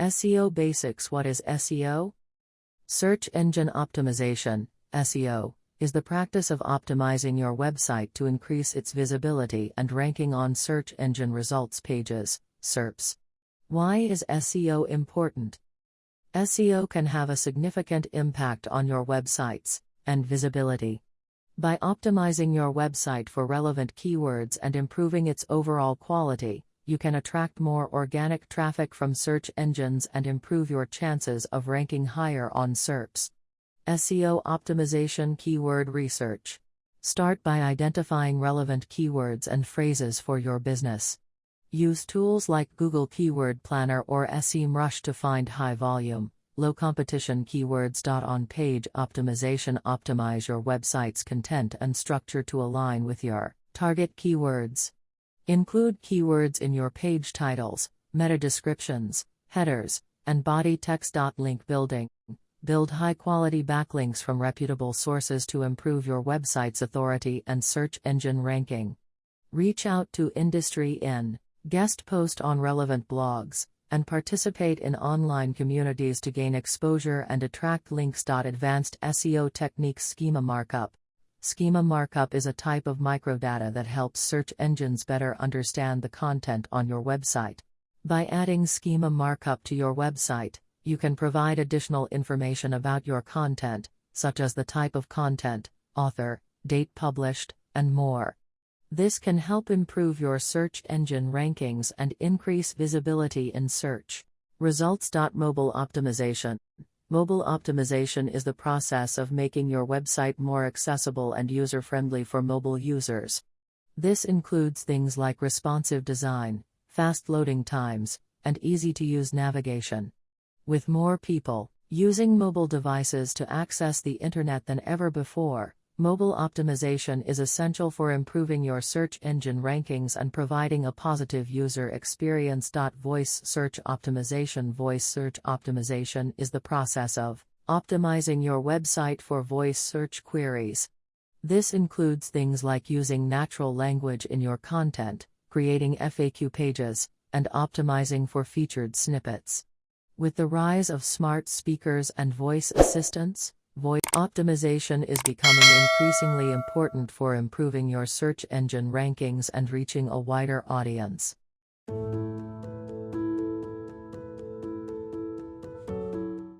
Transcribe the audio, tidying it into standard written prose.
SEO Basics. What is SEO? Search engine optimization, SEO, is the practice of optimizing your website to increase its visibility and ranking on search engine results pages, SERPs. Why is SEO important? SEO can have a significant impact on your websites and visibility. By optimizing your website for relevant keywords and improving its overall quality, you can attract more organic traffic from search engines and improve your chances of ranking higher on SERPs. SEO optimization. Keyword research. Start by identifying relevant keywords and phrases for your business. Use tools like Google Keyword Planner or SEMrush to find high-volume, low-competition keywords. On-page optimization. Optimize your website's content and structure to align with your target keywords. Include keywords in your page titles, meta descriptions, headers, and body text. Link building. Build high-quality backlinks from reputable sources to improve your website's authority and search engine ranking. Reach out to industry in, guest post on relevant blogs, and participate in online communities to gain exposure and attract links. Advanced SEO techniques. Schema markup. Schema markup is a type of microdata that helps search engines better understand the content on your website. By adding schema markup to your website, you can provide additional information about your content, such as the type of content, author, date published, and more. This can help improve your search engine rankings and increase visibility in search results. Mobile optimization. Mobile optimization is the process of making your website more accessible and user-friendly for mobile users. This includes things like responsive design, fast loading times, and easy-to-use navigation. With more people using mobile devices to access the internet than ever before, mobile optimization is essential for improving your search engine rankings and providing a positive user experience. Voice search optimization. Voice search optimization is the process of optimizing your website for voice search queries. This includes things like using natural language in your content, creating FAQ pages, and optimizing for featured snippets. With the rise of smart speakers and voice assistants, voice optimization is becoming increasingly important for improving your search engine rankings and reaching a wider audience.